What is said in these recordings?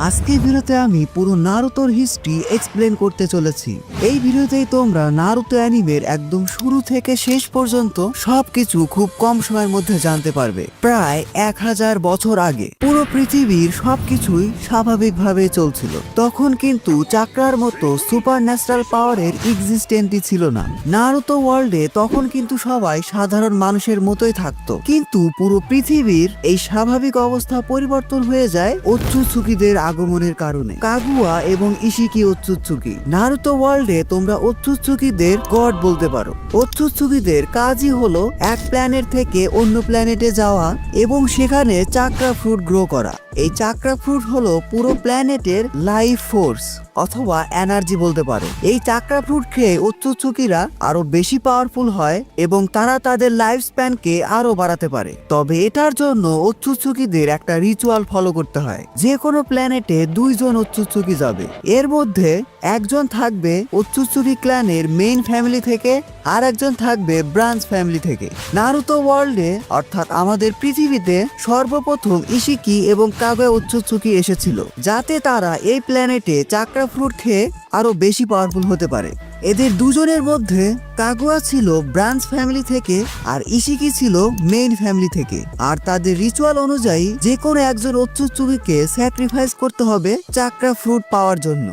আজকের ভিডিওতে আমি পুরো নারুতোর হিস্ট্রি এক্সপ্লেন করতে চলেছি। এই ভিডিওতেই তোমরা নারুতো অ্যানিমের একদম শুরু থেকে শেষ পর্যন্ত সবকিছু খুব কম সময়ের মধ্যে জানতে পারবে। প্রায় 1000 বছর আগে পুরো পৃথিবীর সবকিছুই স্বাভাবিকভাবে চলছিল। তখন কিন্তু চাকরার মতো সুপার ন্যাচারাল পাওয়ারের এক্সিস্টেন্টই ছিল না। নারুতো ওয়ার্ল্ডে তখন কিন্তু সবাই সাধারণ মানুষের মতোই থাকতো, কিন্তু পুরো পৃথিবীর এই স্বাভাবিক অবস্থা পরিবর্তন হয়ে যায় ওৎসুৎসুকিদের আগমনের কারণে। কাগুয়া এবং ইশিকি ওৎসুৎসুকি। নারুতো ওয়ার্ল্ডে তোমরা ওৎসুৎসুকিদের গড বলতে পারো। ওৎসুৎসুকিদের কাজই হলো এক প্ল্যানেট থেকে অন্য প্ল্যানেটে যাওয়া এবং সেখানে চাকরা ফ্রুট গ্রো করা। এই চাকরা ফ্রুট হলো পুরো প্ল্যানেটের লাইফ ফোর্স অথবা এনার্জি বলতে পারো। এই চাকরা ফ্রুট খেয়ে ওৎসুৎসুকিরা আরো বেশি পাওয়ারফুল হয় এবং তারা তাদের লাইফ স্প্যানকে আরো বাড়াতে পারে। তবে এটার জন্য ওৎসুৎসুকিদের একটা রিচুয়াল ফলো করতে হয়। যে কোনো প্ল্যানেটে 2 জন ওৎসুৎসুকি যাবে। এর মধ্যে একজন থাকবে ওৎসুৎসুকি ক্ল্যানের মেইন ফ্যামিলি থেকে, আর একজন থাকবে ব্রাঞ্চ ফ্যামিলি থেকে। নারুতো ওয়ার্ল্ডে অর্থাৎ আমাদের পৃথিবীতে সর্বপ্রথম ইশিকি এবং কাগুয়া ওৎসুৎসুকি এসেছিল, যাতে তারা এই প্ল্যানেটে চাকরা ফ্রুট খেয়ে আরো বেশি পাওয়ারফুল হতে পারে। এদের দুজনের মধ্যে কাগুয়া ছিল ব্রাঞ্চ ফ্যামিলি থেকে আর ইশিকি ছিল মেইন ফ্যামিলি থেকে। আর তাদের রিচুয়াল অনুযায়ী যে কোনো একজন ওৎসুৎসুকিকে স্যাক্রিফাইস করতে হবে চাকরা ফ্রুট পাওয়ার জন্য।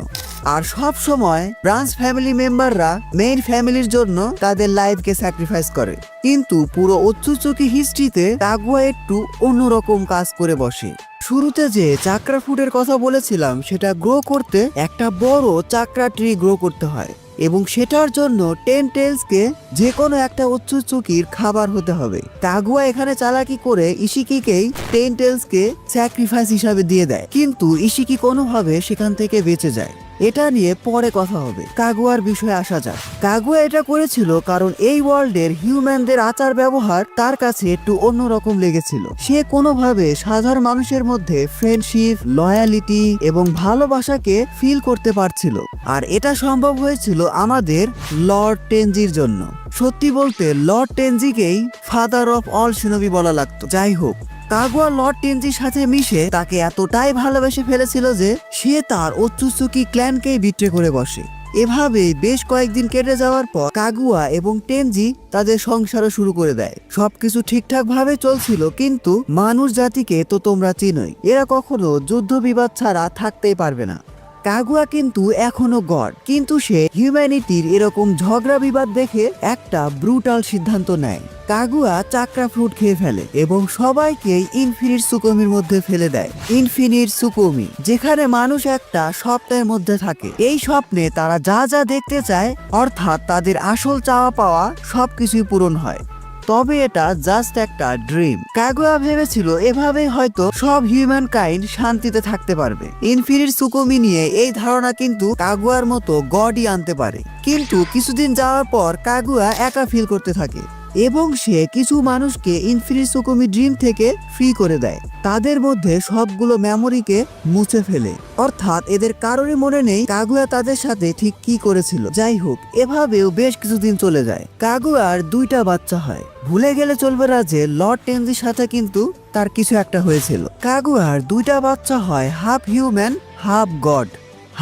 আর সব সময় ব্রাঞ্চ ফ্যামিলি মেম্বাররা মেইন ফ্যামিলির জন্য তাদের লাইফকে স্যাক্রিফাইস করে। কিন্তু পুরো ওৎসুৎসুকি হিস্ট্রিতে কাগুয়া একটু অন্যরকম কাজ করে বসে। শুরুতে যে চাকরা ফ্রুটের কথা বলেছিলাম, সেটা গ্রো করতে একটা বড় চাকরা ট্রি গ্রো করতে হয় এবং সেটার জন্য 10 টেলসকে যে কোনো একটা ওৎসুৎসুকির খাবার হতে হবে। কাগুয়া এখানে চালাকি করে ইশিকিকেই 10 টেলসকে স্যাক্রিফাইস হিসাবে দিয়ে দেয়, কিন্তু ইশিকি কোনোভাবে সেখান থেকে বেঁচে যায়। এটা নিয়ে পরে কথা হবে। কাগুয়ার বিষয়ে আসা যাক। কাগুয়া এটা করেছিল কারণ এই ওয়ার্ল্ডের হিউম্যানদের আচার ব্যবহার তার কাছে একটু অন্যরকম লেগেছিল। সে কোনোভাবে সাধারণ মানুষের মধ্যে ফ্রেন্ডশিপ, লয়ালিটি এবং ভালোবাসাকে ফিল করতে পারছিল। আর এটা সম্ভব হয়েছিল আমাদের লর্ড টেনজির জন্য। সত্যি বলতে লর্ড টেনজিকেই ফাদার অফ অল শিনোবি বলা লাগতো। যাই হোক, কাগুয়া লর্ড টেনজির সাথে মিশে তাকে এতটাই ভালোবেসে ফেলেছিল যে সে তার ওৎসুৎসুকি ক্ল্যানকেই বিট্রে করে বসে। এভাবে বেশ কয়েকদিন কেটে যাওয়ার পর কাগুয়া এবং টেনজি তাদের সংসারও শুরু করে দেয়। সবকিছু ঠিকঠাক ভাবে চলছিল, কিন্তু মানুষ জাতিকে তো তোমরা চিনোই, এরা কখনো যুদ্ধ বিবাদ ছাড়া থাকতেই পারবে না। কাগুয়া কিন্তু এখনো গড, কিন্তু সে হিউম্যানিটির এরকম ঝগড়া বিবাদ দেখে একটা ব্রুটাল সিদ্ধান্ত নেয়। কাগুয়া চাকরা ফ্রুট খেয়ে ফেলে এবং সবাইকে ইনফিনিট সুকুমির মধ্যে ফেলে দেয়। ইনফিনিট সুকুমি, যেখানে মানুষ একটা স্বপ্নের মধ্যে থাকে। এই স্বপ্নে তারা যা যা দেখতে চায়, অর্থাৎ তাদের আসল চাওয়া পাওয়া সবকিছুই পূরণ হয়। তবে এটা জাস্ট একটা ড্রিম। কাগুয়া ভেবেছিল এভাবেই হয়তো সব হিউম্যান কাইন্ড শান্তিতে থাকতে পারবে। ইনফিনিট সুকুমি নিয়ে এই ধারণা কিন্তু কাগুয়ার মতো গডই আনতে পারে। কিন্তু কিছুদিন যাওয়ার পর কাগুয়া একা ফিল করতে থাকে এবং সে কিছু মানুষকে ইনফিনিট সুকুমি ড্রিম থেকে ফ্রি করে দেয়। তাদের মধ্যে সবগুলো মেমোরিকে মুছে ফেলে, অর্থাৎ এদের কারোরই মনে নেই কাগুয়া তাদের সাথে ঠিক কি করেছিল। যাই হোক, এভাবেও বেশ কিছুদিন চলে যায়। কাগুয়ার 2টা বাচ্চা হয়। ভুলে গেলে চলবে না যে লর্ড টেনজির সাথে কিন্তু তার কিছু একটা হয়েছিল। কাগুয়ার 2টা বাচ্চা হয় হাফ হিউম্যান হাফ গড,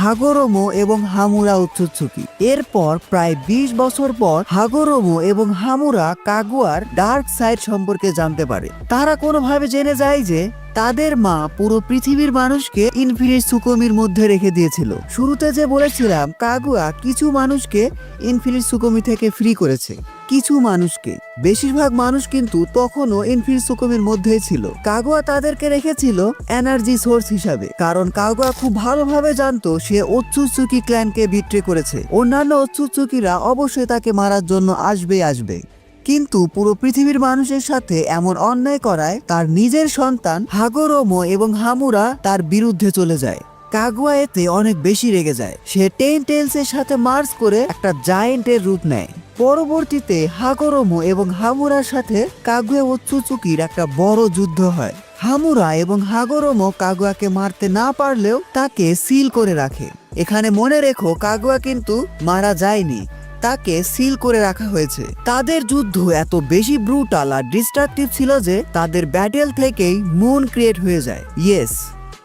হাগোরোমো এবং হামুরা ওৎসুৎসুকি। এরপর প্রায় 20 বছর পর হাগোরোমো এবং হামুরা কাগুয়ার ডার্ক সাইড সম্পর্কে জানতে পারে। তারা কোনোভাবে জেনে যায় যে তাদের মা পুরো পৃথিবীর মানুষকে ইনফিনিট সুকুমির মধ্যে রেখে দিয়েছিল। শুরুতে যে বলেছিলাম কাগুয়া কিছু মানুষকে ইনফিনিট সুকুমি থেকে ফ্রি করেছে, কিছু মানুষকে। বেশিরভাগ মানুষ কিন্তু তখনও ইনফিনিট সুকুমির মধ্যেই ছিল। কাগুয়া তাদেরকে রেখেছিল এনার্জি সোর্স হিসাবে, কারণ কাগুয়া খুব ভালোভাবে জানতো সে ওৎসুৎসুকি ক্ল্যানকে বিট্রে করেছে। অন্যান্য ওৎসুৎসুকিরা অবশ্যই তাকে মারার জন্য আসবে। কিন্তু পুরো পৃথিবীর মানুষের সাথে এমন অন্যায় করায় তার নিজের সন্তান হাগোরোমো এবং হামুরা তার বিরুদ্ধে চলে যায়। কাগুয়া এতে অনেক বেশি রেগে যায়। সে 10 টেলসের সাথে মার্চ করে একটা জায়েন্টের রূপ নেয়। পরবর্তীতে হাগোরোমো এবং হামুরার সাথে কাগুয়া ওৎসুৎসুকির একটা বড় যুদ্ধ হয়। হামুরা এবং হাগোরোমো কাগুয়াকে মারতে না পারলেও তাকে সিল করে রাখে। এখানে মনে রেখো, কাগুয়া কিন্তু মারা যায়নি, তাকে সিল করে রাখা হয়েছে। তাদের যুদ্ধ এত বেশি ব্রুটাল আর ডিস্ট্রাকটিভ ছিল যে তাদের ব্যাটেল থেকেই মুন ক্রিয়েট হয়ে যায়। ইয়েস,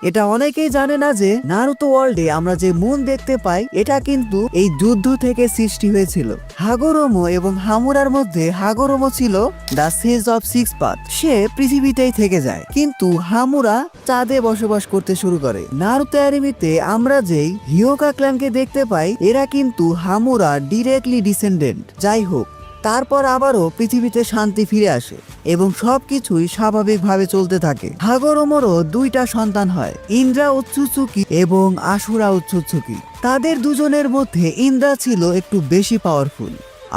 এটা অনেকেই জানে না যে নারুতো ওয়ার্ল্ডে আমরা যে মুন দেখতে পাই এটা কিন্তু এই যুদ্ধ থেকে সৃষ্টি হয়েছিল। হাগোরোমো এবং হামুরার মধ্যে হাগোরোমো ছিল the sage of six path. সে পৃথিবীতেই থেকে যায়, কিন্তু হামুরা চাঁদে বসবাস করতে শুরু করে। নারুতো অ্যানিমেতে আমরা যেই হিয়োকা ক্ল্যানকে দেখতে পাই এরা কিন্তু হামুরা ডিরেক্টলি ডিসেন্ডেন্ট। যাই হোক, তারপর আবারও পৃথিবীতে শান্তি ফিরে আসে এবং সবকিছুই স্বাভাবিকভাবে চলতে থাকে। হাগোরোমোরও দুইটা সন্তান হয়, ইন্দ্রা উৎসুৎসুকি এবং আশুরা উৎসুৎসুকি। তাদের দুজনের মধ্যে ইন্দ্রা ছিল একটু বেশি পাওয়ারফুল,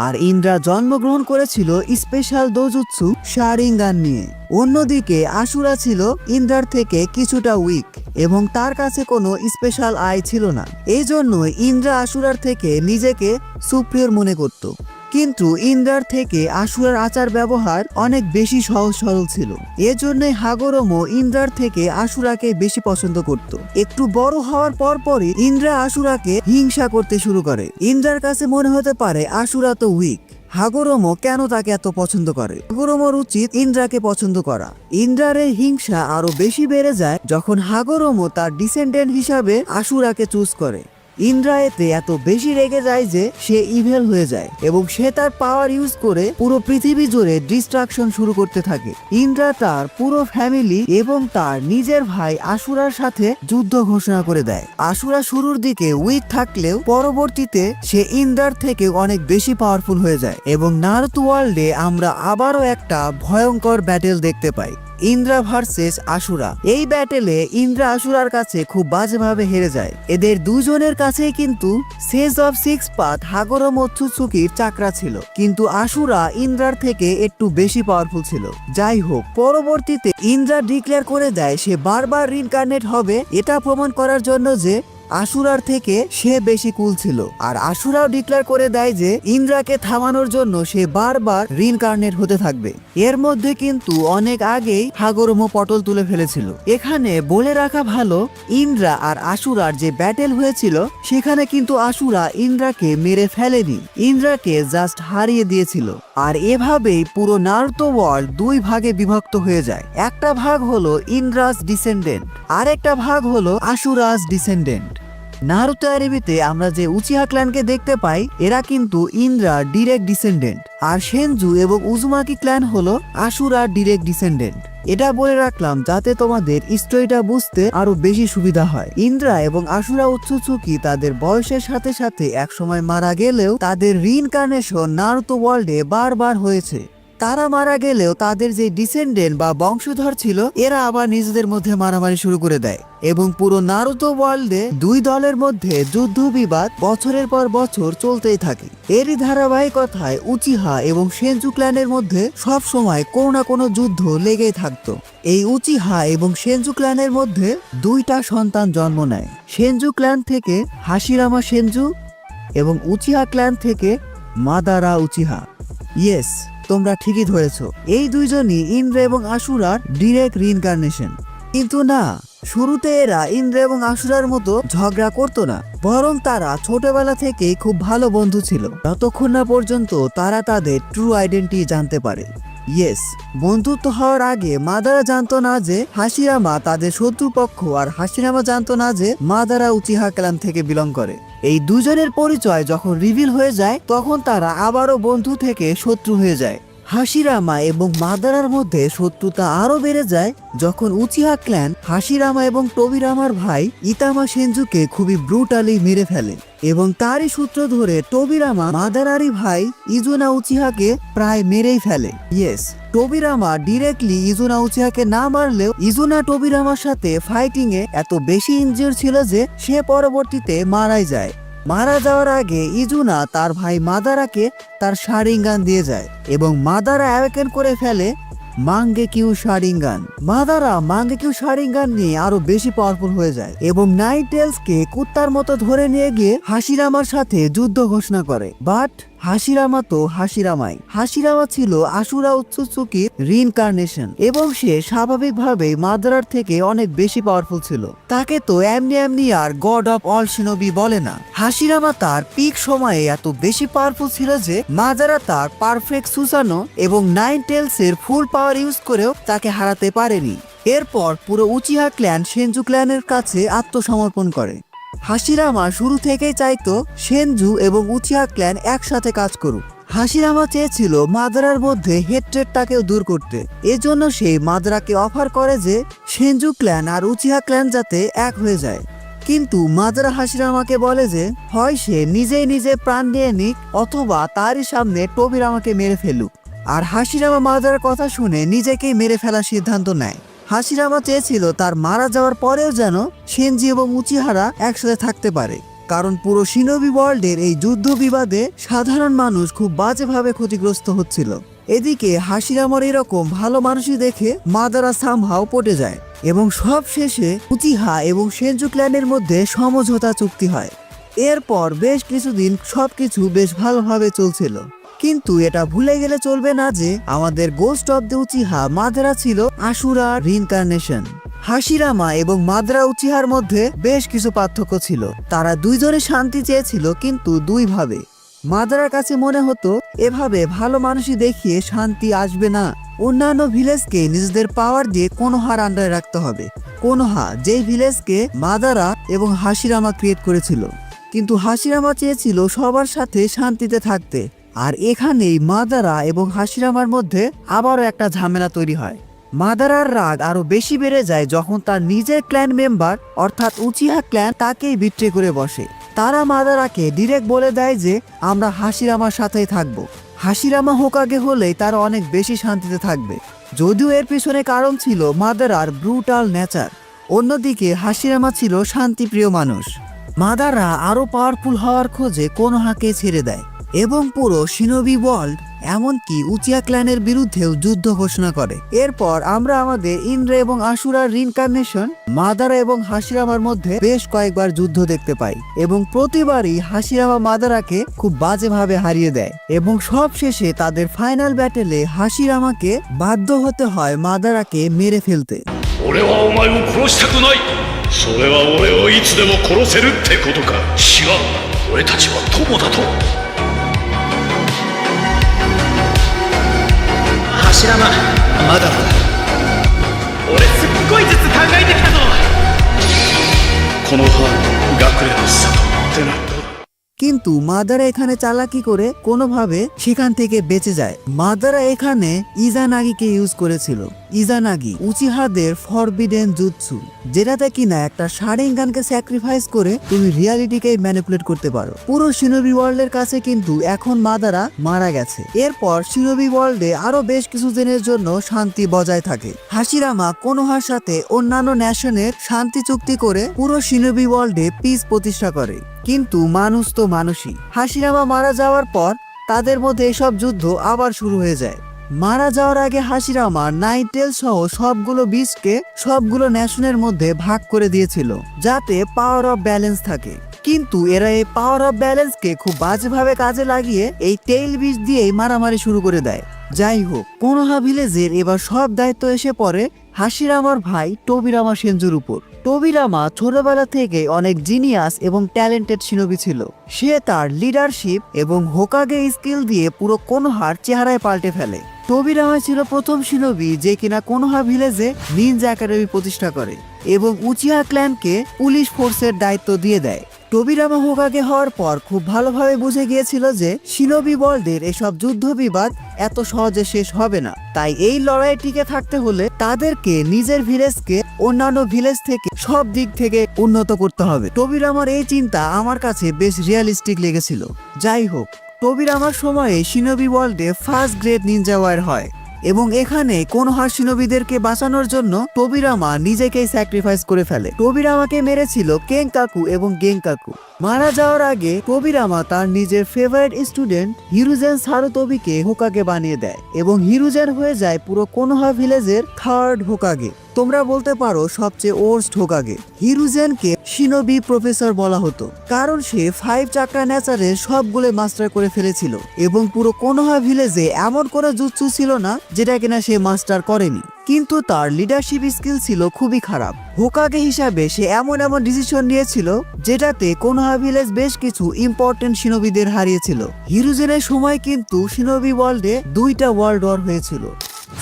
আর ইন্দ্রা জন্মগ্রহণ করেছিল স্পেশাল দোজুৎসু শারিঙ্গান নিয়ে। অন্যদিকে আশুরা ছিল ইন্দ্রার থেকে কিছুটা উইক এবং তার কাছে কোনো স্পেশাল আই ছিল না। এই জন্য ইন্দ্রা আশুরার থেকে নিজেকে সুপ্রিয়র মনে করত। কিন্তু ইন্দ্রার থেকে আশুরার আচার ব্যবহার অনেক বেশি সহজ সরল ছিল। এজন্যই হাগোরোমো ইন্দ্রার থেকে আশুরাকে বেশি পছন্দ করত। একটু বড় হওয়ার পরপরই ইন্দ্রা আশুরাকে হিংসা করতে শুরু করে। ইন্দ্রার কাছে মনে হতে পারে আশুরা তো উইক, হাগোরোমো কেন তাকে এত পছন্দ করে। হাগোরোমোর উচিত ইন্দ্রাকে পছন্দ করা। ইন্দ্রার এই হিংসা আরো বেশি বেড়ে যায় যখন হাগোরোমো তার ডিসেন্ডেন্ট হিসাবে আশুরাকে চুজ করে। ইন্দ্রা এতে এত বেশি রেগে যায় যে সে ইভেল হয়ে যায় এবং সে তার পাওয়ার ইউজ করে পুরো পৃথিবী জুড়ে ডিস্ট্রাকশন শুরু করতে থাকে। ইন্দ্রা তার পুরো ফ্যামিলি এবং তার নিজের ভাই আশুরার সাথে যুদ্ধ ঘোষণা করে দেয়। আশুরা শুরুর দিকে উইক থাকলেও পরবর্তীতে সে ইন্দ্রার থেকে অনেক বেশি পাওয়ারফুল হয়ে যায় এবং নারুতো ওয়ার্ল্ডে আমরা আবারও একটা ভয়ঙ্কর ব্যাটেল দেখতে পাই, ইন্দ্রা ভার্সেস আশুরা। এই ব্যাটেলে ইন্দ্রা আশুরার কাছে খুব বাজেভাবে হেরে যায়। এদের দুজনের কাছেই কিন্তু সেজ অফ সিক্স পাথ হাগোরোমো উৎসুৎসুকির চাকরা ছিল, কিন্তু আশুরা ইন্দ্রার থেকে একটু বেশি পাওয়ারফুল ছিল। যাই হোক, পরবর্তীতে ইন্দ্রা ডিক্লেয়ার করে দেয় সে বারবার রিইনকার্নেট হবে, এটা প্রমাণ করার জন্য যে আশুরার থেকে সে বেশি কুল ছিল। আর আশুরাও ডিক্লেয়ার করে দেয় যে ইন্দ্রাকে থামানোর জন্য সে বারবার রিইনকার্নেট হতে থাকবে। এর মধ্যে কিন্তু অনেক আগেই হাগোরোমো পটল তুলে ফেলেছিল। এখানে বলে রাখা ভালো, ইন্দ্রা আর আশুরার যে ব্যাটেল হয়েছিল সেখানে কিন্তু আশুরা ইন্দ্রাকে মেরে ফেলেনি, ইন্দ্রাকে জাস্ট হারিয়ে দিয়েছিল। আর এভাবেই পুরো নারুতো ওয়ার্ল্ড দুই ভাগে বিভক্ত হয়ে যায়। একটা ভাগ হলো ইন্দ্রাস ডিসেন্ডেন্ট, আর একটা ভাগ হলো আশুরাস ডিসেন্ডেন্ট। নারুতো অ্যানিমেতে আমরা যে উচিহা ক্ল্যানকে দেখতে পাই এরা কিন্তু ইন্দ্রার ডিরেক্ট ডিসেন্ডেন্ট, আর সেনজু এবং উজুমাকি ক্ল্যান হলো আশুরার ডিরেক্ট ডিসেন্ডেন্ট। এটা বলে রাখলাম যাতে তোমাদের স্টোরিটা বুঝতে আরো বেশি সুবিধা হয়। ইন্দ্রা এবং আশুরা উৎসুৎসুকি তাদের বয়সের সাথে সাথে একসময় মারা গেলেও তাদের রিইনকার্নেশন নারুতো ওয়ার্ল্ডে বারবার হয়েছে। তারা মারা গেলেও তাদের যে ডিসেন্ডেন্ট বা বংশধর ছিল এরা আবার নিজেদের মধ্যে মারামারি শুরু করে দেয় এবং পুরো নারুতো ওয়ার্ল্ডে দুই দলের মধ্যে যুদ্ধ বিবাদ বছরের পর বছর চলতেই থাকে। এরই ধারাবাহিকতায় উচিহা এবং সেনজু ক্ল্যানের মধ্যে সব সময় কোনো না কোনো যুদ্ধ লেগেই থাকতো। এই উচিহা এবং সেনজু ক্ল্যানের মধ্যে দুইটা সন্তান জন্ম নেয়। সেনজু ক্ল্যান থেকে হাশিরামা সেনজু এবং উচিহা ক্ল্যান থেকে মাদারা উচিহা। ইয়েস, তোমরা ঠিকই ধরেছ, এই দুইজনই ইন্দ্রা এবং আশুরার ডিরেক্ট রিইনকার্নেশন। কিন্তু না, শুরুতে এরা ইন্দ্রা এবং আশুরার মতো ঝগড়া করতো না, বরং তারা ছোটবেলা থেকেই খুব ভালো বন্ধু ছিল, যতক্ষণ না পর্যন্ত তারা তাদের ট্রু আইডেন্টিটি জানতে পারে। ইয়েস, বন্ধুত্ব হওয়ার আগে মাদারা জানতো না যে হাশিরামা তাদের শত্রুপক্ষ, আর হাশিরামা জানতো না যে মাদারা উচিহা ক্ল্যান থেকে বিলং করে। এই দুজনের পরিচয় যখন রিভিল হয়ে যায় তখন তারা আবারও বন্ধু থেকে শত্রু হয়ে যায়। হাশিরামা এবং মাদারার মধ্যে শত্রুতা আরো বেড়ে যায় যখন উচিহা ক্ল্যান হাশিরামা এবং টোবিরামার ভাই ইতামা সেনজুকে খুবই ব্রুটালি মেরে ফেলে এবং তারই সূত্র ধরে টোবিরামা মাদারারি ভাই ইজুনা উচিহাকে প্রায় মেরেই ফেলে। ইয়েস, টোবিরামা ডিরেক্টলি ইজুনা উচিহাকে না মারলেও ইজুনা টোবিরামার সাথে ফাইটিং এ এত বেশি ইনজিওর ছিল যে সে পরবর্তীতে মারাই যায়। মারা যাওয়ার আগে ইজুনা তার ভাই মাদারাকে তার শারিঙ্গান দিয়ে যায় এবং মাদারা অ্যাওয়েকেন করে ফেলে মাঙ্গেকিউ শারিঙ্গান। মাদারা মাঙ্গেকিউ শারিঙ্গান নিয়ে আরো বেশি পাওয়ারফুল হয়ে যায় এবং নাইট টেলসকে কুত্তার মতো ধরে নিয়ে গিয়ে হাশিরামার সাথে যুদ্ধ ঘোষণা করে। বাট হাশিরামা তো হাশিরামাই। হাশিরামা ছিল আশুরা উৎসুৎসুকির রিইনকার্নেশন এবং সে স্বাভাবিকভাবেই মাদারার থেকে অনেক বেশি পাওয়ারফুল ছিল। তাকে তো এমনি এমনি আর গড অফ অল শিনোবি বলে না। হাশিরামা তার পিক সময়ে এত বেশি পাওয়ারফুল ছিল যে মাদারা তার পারফেক্ট সুসানো এবং নাইন টেলস এর ফুল পাওয়ার ইউজ করেও তাকে হারাতে পারেনি। এরপর পুরো উচিহা ক্ল্যান সেনজু ক্ল্যানের কাছে আত্মসমর্পণ করে। হাশিরামা শুরু থেকেই চাইতো সেনজু এবং উচিহা ক্ল্যান একসাথে কাজ করুক। হাশিরামা চেয়েছিল মাদারার মধ্যে হেট্রেডটাকেও দূর করতে। এজন্য সে মাদারাকে অফার করে যে সেনজু ক্ল্যান আর উচিহা ক্ল্যান যাতে এক হয়ে যায়। কিন্তু মাদারা হাশিরামাকে বলে যে হয় সে নিজেই নিজে প্রাণ নিয়ে নিক অথবা তারই সামনে টোবিরামাকে মেরে ফেলুক। আর হাশিরামা মাদারার কথা শুনে নিজেকেই মেরে ফেলার সিদ্ধান্ত নেয়। হাশিরামা চেয়েছিল তার মারা যাওয়ার পরেও যেন সেনজি এবং উচিহারা একসাথে থাকতে পারে, কারণ পুরো শিনোবি ওয়ার্ল্ডের এই যুদ্ধ বিবাদে সাধারণ মানুষ খুব বাজেভাবে ক্ষতিগ্রস্ত হচ্ছিল। এদিকে হাশিরামার এরকম ভালো মানুষই দেখে মাদারা সামহাও পটে যায় এবং সব শেষে উচিহা এবং সেনজু ক্ল্যানের মধ্যে সমঝোতা চুক্তি হয়। এরপর বেশ কিছুদিন সবকিছু বেশ ভালোভাবে চলছিল, কিন্তু এটা ভুলে গেলে চলবে না যে আমাদের ghost of the Uchiha Madara ছিল আশুরার রিইনকার্নেশন। হাশিরামা এবং মাদারা উচিহার মধ্যে বেশ কিছু পার্থক্য ছিল। তারা দুইজনে শান্তি চেয়েছিল, কিন্তু দুইভাবে। মাদারার কাছে মনে হতো এভাবে ভালো মানুষই দেখিয়ে শান্তি আসবে না। অন্যান্য ভিলেজকে নিজেদের পাওয়ার দিয়ে কোনোহার আন্ডারে রাখতে হবে। কোনোহা যেই ভিলেজকে মাদারা এবং হাশিরামা ক্রিয়েট করেছিল, কিন্তু হাশিরামা চেয়েছিল সবার সাথে শান্তিতে থাকতে। আর এখানেই মাদারা এবং হাশিরামার মধ্যে আবারও একটা ঝামেলা তৈরি হয়। মাদারার রাগ আরো বেশি বেড়ে যায় যখন তার নিজের ক্ল্যান মেম্বার অর্থাৎ উচিহা ক্ল্যান তাকেই বিট্রে করে বসে। তারা মাদারাকে ডিরেক্ট বলে দেয় যে আমরা হাশিরামার সাথেই থাকবো। হাশিরামা হোকাগে হলেই তারা অনেক বেশি শান্তিতে থাকবে। যদিও এর পিছনে কারণ ছিল মাদারার ব্রুটাল নেচার। অন্যদিকে হাশিরামা ছিল শান্তিপ্রিয় মানুষ। মাদারা আরো পাওয়ারফুল হওয়ার খোঁজে কোনোহাকে ছেড়ে দেয় এবং পুরো শিনোবি ওয়ার্ল্ড এমনকি উচিহা ক্ল্যানের বিরুদ্ধেও যুদ্ধ ঘোষণা করে। এরপর আমরা আমাদের ইন্দ্রা এবং আশুরার রিইনকার্নেশন মাদারা এবং হাশিরামার মধ্যে বেশ কয়েকবার যুদ্ধ দেখতে পাই এবং প্রতিবারই হাশিরামা মাদারাকে খুব বাজেভাবে হারিয়ে দেয় এবং সব শেষে তাদের ফাইনাল ব্যাটেলে হাশিরামাকে বাধ্য হতে হয় মাদারাকে মেরে ফেলতে। হাশিরামা মাদারা俺すっごい術考えてきたぞこの葉学連の里ってなるとকিন্তু মাদারা এখানে চালাকি করে কোনোভাবে সেখান থেকে বেঁচে যায়। মাদারা এখানে ইজানাগিকে ইউজ করেছিল। ইজানাগি উচিহাদের ফরবিডেন জুৎসু, যেটাতে কিনা একটা শারিঙ্গানকে স্যাক্রিফাইস করে তুমি রিয়ালিটিকে ম্যানিপুলেট করতে পারো। পুরো শিনোবি ওয়ার্ল্ডের কাছে কিন্তু এখন মাদারা মারা গেছে। এরপর শিনোবি ওয়ার্ল্ডে আরো বেশ কিছু দিনের জন্য শান্তি বজায় থাকে। হাশিরামা কোনোহার সাথে অন্যান্য ন্যাশনের শান্তি চুক্তি করে পুরো শিনোবি ওয়ার্ল্ডে পিস প্রতিষ্ঠা করে। কিন্তু মানুষ তো মানুষই। হাশিরামা মারা যাওয়ার পর তাদের মধ্যে এসব যুদ্ধ আবার শুরু হয়ে যায়। মারা যাওয়ার আগে হাশিরামা নাইটেল সহ সবগুলো বিস্টকে সবগুলো ন্যাশনের মধ্যে ভাগ করে দিয়েছিল যাতে পাওয়ার অফ ব্যালেন্স থাকে। কিন্তু এরা এই পাওয়ার অফ ব্যালেন্সকে খুব বাজেভাবে কাজে লাগিয়ে এই টেইল বিস্ট দিয়েই মারামারি শুরু করে দেয়। যাই হোক, কোনোহা ভিলেজের এবার সব দায়িত্ব এসে পড়ে হাশিরামার ভাই টোবিরামা সেনজুর উপর। টোবিরামা ছোটবেলা থেকে অনেক জিনিয়াস এবং ট্যালেন্টেড শিনোবি ছিল। সে তার লিডারশিপ এবং হোকাগে স্কিল দিয়ে পুরো কোনোহার চেহারায় পাল্টে ফেলে। টোবিরামা ছিল প্রথম শিনোবি যে কিনা কোনোহা ভিলেজে নিনজা একাডেমি প্রতিষ্ঠা করে এবং উচিহা ক্ল্যানকে পুলিশ ফোর্সের দায়িত্ব দিয়ে দেয়। টোবিরামা হোকাগে হওয়ার পর খুব ভালোভাবে বুঝে গিয়েছিল যে শিনোবি ওয়ার্ল্ডের এসব যুদ্ধ বিবাদ এত সহজে শেষ হবে না। তাই এই লড়াইয়ে টিকে থাকতে হলে তাদেরকে নিজের ভিলেজকে অন্যান্য ভিলেজ থেকে সব দিক থেকে উন্নত করতে হবে। টোবিরামার এই চিন্তা আমার কাছে বেশ রিয়ালিস্টিক লেগেছিল। যাই হোক, টোবিরামার সময়ে শিনোবি ওয়ার্ল্ডে ফার্স্ট গ্রেড নিনজা ওয়ার হয় এবং এখানে কোনোহা শিনোবিদেরকে বাঁচানোর জন্য টোবিরামা নিজেকেই স্যাক্রিফাইস করে ফেলে। টোবিরামাকে মেরেছিল কেনকাকু এবং গেনকাকু। মারা যাওয়ার আগে টোবিরামা তার নিজের ফেভারিট স্টুডেন্ট হিরুজেন সারুতোবিকে হোকাগে বানিয়ে দেয় এবং হিরুজেন হয়ে যায় পুরো কোনোহা ভিলেজের থার্ড হোকাগে। তোমরা বলতে পারো সবচেয়ে ওর্স্ট হোকাগে। হিরুজেনকে শিনোবি প্রফেসর বলা হতো কারণ সে 5 চাকরা নেচারের সবগুলো মাস্টার করে ফেলেছিল এবং পুরো কোনোহা ভিলেজে এমন কোনো জুৎসু ছিল না যেটা কিনা সে মাস্টার করেনি। কিন্তু তার লিডারশিপ স্কিল ছিল খুবই খারাপ। হোকাগে হিসাবে সে এমন ডিসিশন নিয়েছিল যেটাতে কোনোহা ভিলেজ বেশ কিছু ইম্পর্টেন্ট শিনোবিদের হারিয়েছিল। হিরুজেনের সময় কিন্তু শিনোবি ওয়ার্ল্ডে 2টা ওয়ার্ল্ড ওয়ার হয়েছিল।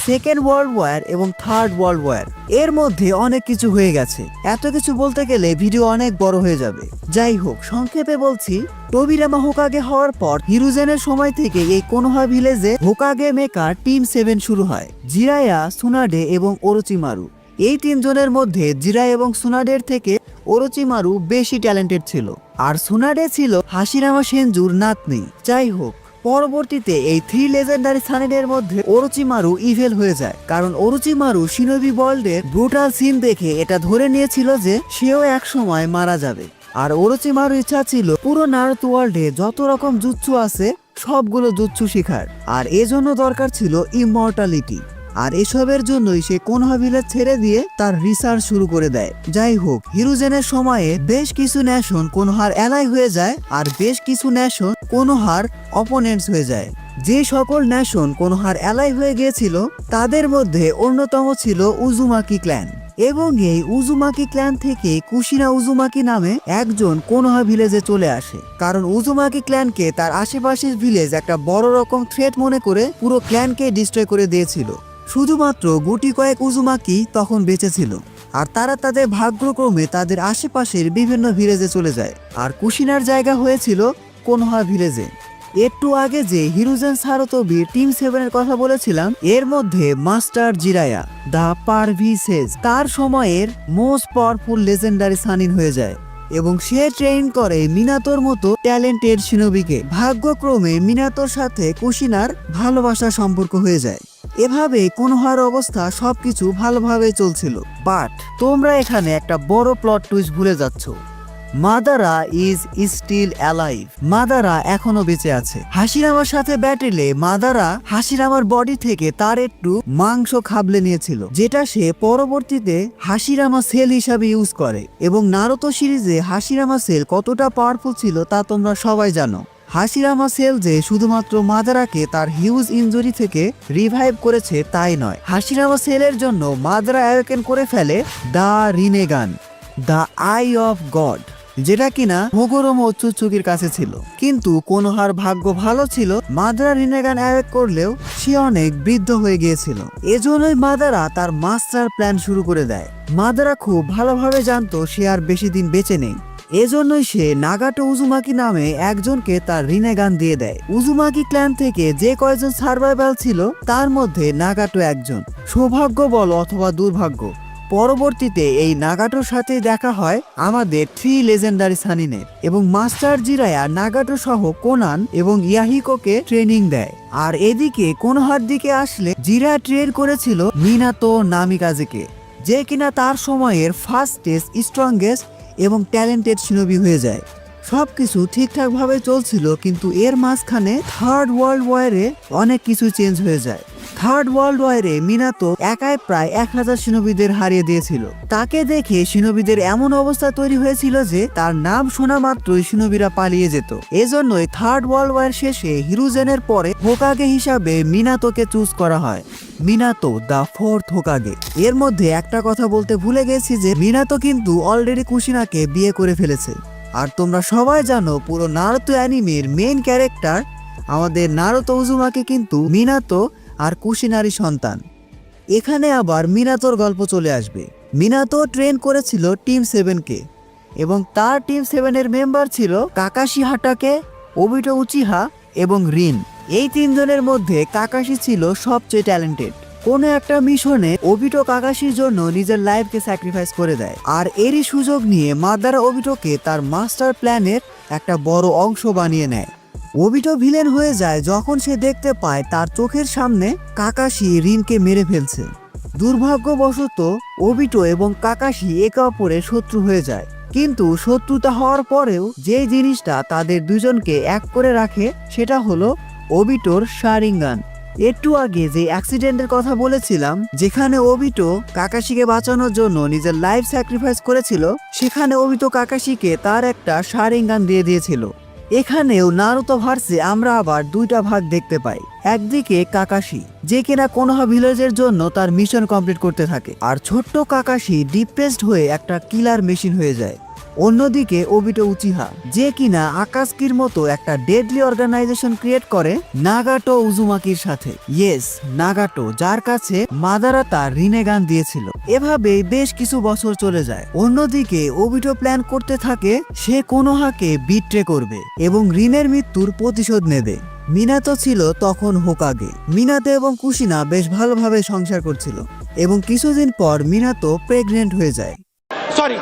সেকেন্ড ওয়ার্ল্ড ওয়ার এবং থার্ড ওয়ার্ল্ড ওয়ার। এর মধ্যে অনেক কিছু হয়ে গেছে, এত কিছু বলতে গেলে ভিডিও অনেক বড় হয়ে যাবে। যাই হোক, সংক্ষেপে বলছি, টোবিরামা হোকাগে হওয়ার পর হিরুজেনের সময় থেকে এই কোনোহা ভিলেজে হোকাগে মেকার টিম 7 শুরু হয়। জিরায়া, সুনাডে এবং ওরোচিমারু। এই তিনজনের মধ্যে জিরায়া এবং সুনাডের থেকে ওরোচিমারু বেশি ট্যালেন্টেড ছিল, আর সুনাডে ছিল হাশিরামা সেনজুর নাতনি। যাই হোক, পরবর্তীতে এই 3 লেজেন্ডারি সানিনের মধ্যে ওরোচিমারু ইভেল হয়ে যায়, কারণ ওরোচিমারু শিনোবি ওয়ার্ল্ডের ব্রুটাল সিন দেখে এটা ধরে নিয়েছিল যে সেও এক সময় মারা যাবে। আর ওরোচিমারু ইচ্ছা ছিল পুরো নারুতো ওয়ার্ল্ডে যত রকম জুৎসু আছে সবগুলো জুৎসু শেখার, আর এজন্য দরকার ছিল ইমমর্টালিটি। আর এসবের জন্যই সে কোনোহা ভিলেজ ছেড়ে দিয়ে তার রিসার্চ শুরু করে দেয়। যাই হোক, হিরুজেনের সময়ে বেশ কিছু ন্যাশন কোনোহার অ্যালাই হয়ে যায়, আর বেশ কিছু ন্যাশন কোনোহার অপোনেন্টস হয়ে যায়। যে সকল ন্যাশন কোনোহার অ্যালাই হয়ে গিয়েছিল তাদের মধ্যে অন্যতম ছিল উজুমাকি ক্ল্যান, এবং এই উজুমাকি ক্ল্যান থেকে কুশিনা উজুমাকি নামে একজন কোনোহা ভিলেজে চলে আসে, কারণ উজুমাকি ক্ল্যানকে তার আশেপাশের ভিলেজ একটা বড় রকম থ্রেট মনে করে পুরো ক্ল্যানকে ডিস্ট্রয় করে দিয়েছিল। শুধুমাত্র গুটি কয়েক উজুমাকি তখন বেঁচে ছিল, আর তারা তাদের ভাগ্যক্রমে তাদের আশেপাশের বিভিন্ন ভিলেজে চলে যায়, আর কুশিনার জায়গা হয়েছিল কোনোহা ভিলেজে। একটু আগে যে হিরুজেন সারোতোবির টিম 7 এর কথা বলেছিলাম, এর মধ্যে মাস্টার জিরায়া দা পারভিসেজ তার সময়ের মোস্ট পাওয়ারফুল লেজেন্ডারি সানিন হয়ে যায়, এবং সে ট্রেন করে মিনাতোর মতো ট্যালেন্টেড শিনোবিকে। ভাগ্যক্রমে মিনাতোর সাথে কুশিনার ভালোবাসার সম্পর্ক হয়ে যায়। এভাবে কোনোহার অবস্থা সবকিছু ভালোভাবে চলছিল, বাট তোমরা এখানে একটা বড় প্লট টুইস্ট ভুলে যাচ্ছ। Madara is still alive. Madara এখনো বেঁচে আছে। হাশিরামার সাথে ব্যাটেলে মাদারা হাশিরামার বডি থেকে তার একটু মাংস খাবলে নিয়েছিল, যেটা সে পরবর্তীতে হাশিরামা সেল হিসাবে ইউজ করে। এবং নারুতো সিরিজে হাশিরামা সেল কতটা পাওয়ারফুল ছিল তা তোমরা সবাই জানো। হাশিরামা সেল যে শুধুমাত্র মাদারাকে তার হিউজ ইনজুরি থেকে রিভাইভ করেছে তাই নয়, হাশিরামা সেলের জন্য মাদারা অ্যাওয়েকেন করে ফেলে the Rinnegan, the I of god, যেটা কিনা হোগোরোমা ওৎসুৎসুকির কাছে ছিল। কিন্তু কোনোহার ভাগ্য ভালো ছিল, মাদারা রিনেগান অ্যাওয়েক করলেও সে অনেক বৃদ্ধ হয়ে গিয়েছিল। এজন্যই মাদারা তার মাস্টার প্ল্যান শুরু করে দেয়। মাদারা খুব ভালোভাবে জানতো সে আর বেশি দিন বেঁচে নেই, এজন্যই সে নাগাটো উজুমাকি নামে একজনকে তার রিনেগান দিয়ে দেয়। উজুমাকি ক্ল্যান থেকে যে কয়জন সার্ভাইভাল ছিল তার মধ্যে নাগাটো একজন। সৌভাগ্য বল অথবা দুর্ভাগ্য, পরবর্তীতে এই নাগাটোর সাথে দেখা হয় আমাদের 3 লেজেন্ডারি সানিনের, এবং মাস্টার জিরায়া নাগাটো সহ কোনান এবং ইয়াহিকোকে ট্রেনিং দেয়। আর এদিকে কোনোহার দিকে আসলে জিরা ট্রেন করেছিল মিনাতো নামিকাজেকে, যে কিনা তার সময়ের ফাস্টেস্ট, স্ট্রংগেস্ট এবং ট্যালেন্টেড শিনোবি হয়ে যায়। সবকিছু ঠিকঠাক ভাবে চলছিল, কিন্তু এর মাঝখানে থার্ড ওয়ার্ল্ড ওয়ারে অনেক কিছু চেঞ্জ হয়ে যায়। থার্ড ওয়ার্ল্ড ওয়ারে মিনাতো একাই প্রায় 1000 শিনোবিদের হারিয়ে দিয়েছিল। তাকে দেখে শিনোবিদের এমন অবস্থা তৈরি হয়েছিল যে তার নাম শোনা মাত্রই শিনোবিরা পালিয়ে যেত। এজন্যই থার্ড ওয়ার্ল্ড ওয়ার শেষে হিরুজেনের পরে হোকাগে হিসাবে মিনাতোকে চুজ করা হয়। Minato the 4th হোকাগে। এর মধ্যে একটা কথা বলতে ভুলে গেছি যে মিনাতো কিন্তু অলরেডি কুশিনাকে বিয়ে করে ফেলেছে। আর তোমরা সবাই জানো পুরো নারুতো অ্যানিমের মেইন ক্যারেক্টার আমাদের নারুতো উজুমাকি কিন্তু মিনাতো আর কুশিনারি সন্তান। এখানে আবার মিনাতোর গল্প চলে আসবে। মিনাতো ট্রেন করেছিল টিম 7কে, এবং তার টিম 7 এর মেম্বার ছিল কাকাশি হাটাকে, ওবিটো উচিহা এবং রিন। এই 3 জনের মধ্যে কাকাশি ছিল সবচেয়ে ট্যালেন্টেড। কোনো একটা মিশনে ওবিটো কাকাশির জন্য নিজের লাইফকে স্যাক্রিফাইস করে দেয়, আর এরই সুযোগ নিয়ে মাদারা ওবিটোকে তার মাস্টার প্ল্যানের একটা বড় অংশ বানিয়ে নেয়। ওবিটো ভিলেন হয়ে যায় যখন সে দেখতে পায় তার চোখের সামনে কাকাশি রিনকে মেরে ফেলছে। দুর্ভাগ্যবশত ওবিটো এবং কাকাশি একে অপরের শত্রু হয়ে যায়, কিন্তু শত্রুতা হওয়ার পরেও যে জিনিসটা তাদের দুজনকে এক করে রাখে সেটা হলো ওবিটোর শারিঙ্গান। একটু আগে যে অ্যাক্সিডেন্টের কথা বলেছিলাম, যেখানে ওবিটো কাকাশিকে বাঁচানোর জন্য নিজের লাইফ স্যাক্রিফাইস করেছিল, সেখানে ওবিটো কাকাশিকে তার একটা শারিঙ্গান দিয়ে দিয়েছিল। এখানেও নারুতো ভার্সে আমরা আবার 2টা ভাগ দেখতে পাই। একদিকে কাকাশি, যে কিনা কোনোহা ভিলেজের জন্য তার মিশন কমপ্লিট করতে থাকে, আর ছোট্ট কাকাশি ডিপ্রেসড হয়ে একটা কিলার মেশিন হয়ে যায়। অন্যদিকে ওবিটো উচিহা, যে কিনা আকাসকির মতো একটা ডেডলি অর্গানাইজেশন ক্রিয়েট করে নাগাটো উজুমাকির সাথে। ইয়েস, নাগাটো, যার কাছে মাদারা তার রিনেগান দিয়েছিল। এভাবেই বেশ কিছু বছর চলে যায়। অন্যদিকে ওবিটো প্ল্যান করতে থাকে সে কোনোহাকে বিট্রে করবে এবং রিনের মৃত্যুর প্রতিশোধ নেবে। মিনাতো ছিল তখন হোকাগে। মিনাতো এবং কুশিনা বেশ ভালোভাবে সংসার করছিল এবং কিছুদিন পর মিনাতো প্রেগনেন্ট হয়ে যায়। সরি।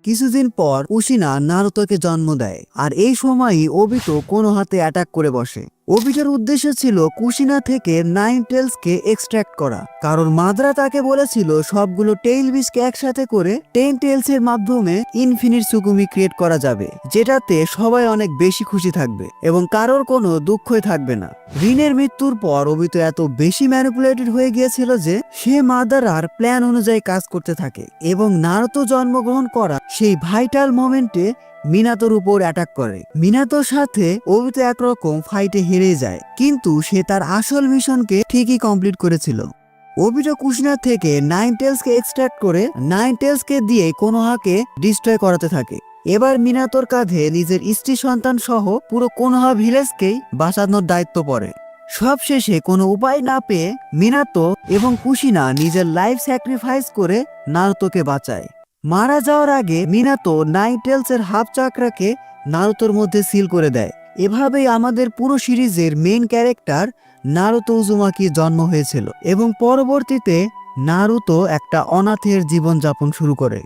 কিছুদিন পর কুশিনা নারুতোকে জন্ম দেয়, আর এই সময়ই ওবিটো কোনোহাতে অ্যাটাক করে বসে। ওবিটোর উদ্দেশ্য ছিল কুশিনা থেকে নাইন টেলসকে এক্সট্রাক্ট করা, কারণ মাদ্রা তাকে বলেছিল সবগুলো টেইল বিচকে একসাথে করে 10 টেলস এর মাধ্যমে ইনফিনিট সুকুমি ক্রিয়েট করা যাবে, যেটাতে সবাই অনেক বেশি খুশি থাকবে এবং কারোর কোনো দুঃখই থাকবে না। রিনের মৃত্যুর পর ওবিটো এত বেশি ম্যানিপুলেটেড হয়ে গিয়েছিল যে সে মাদারার প্ল্যান অনুযায়ী কাজ করতে থাকে এবং নারুতো জন্মগ্রহণ করা সেই ভাইটাল মোমেন্টে মিনাতোর উপর অ্যাটাক করে। মিনাতোর সাথে ওবিতো একরকম ফাইটে হেরে যায়, কিন্তু সে তার আসল মিশনকে ঠিকই কমপ্লিট করেছিল। ওবিটো কুশিনা থেকে নাইন টেলসকে এক্সট্রাক্ট করে নাইন টেলসকে দিয়ে কোনোহাকে ডিস্ট্রয় করাতে থাকে। এবার মিনাতোর কাঁধে নিজের স্ত্রী সন্তান সহ পুরো কোনোহা ভিলেজকেই বাঁচানোর দায়িত্ব পড়ে। সবশেষে কোনো উপায় না পেয়ে মিনাতো এবং কুশিনা নিজের লাইফ স্যাক্রিফাইস করে নারুতোকে বাঁচায়। মারা যাওয়ার আগে মিনাতো নাইন টেলস এর হাফ চাকরাকে নারুতোর মধ্যে সিল করে দেয়। এভাবেই আমাদের পুরো সিরিজের মেইন ক্যারেক্টার নারুতো উজুমাকির জন্ম হয়েছিল এবং পরবর্তীতে নারুতো একটা অনাথের জীবনযাপন শুরু করে।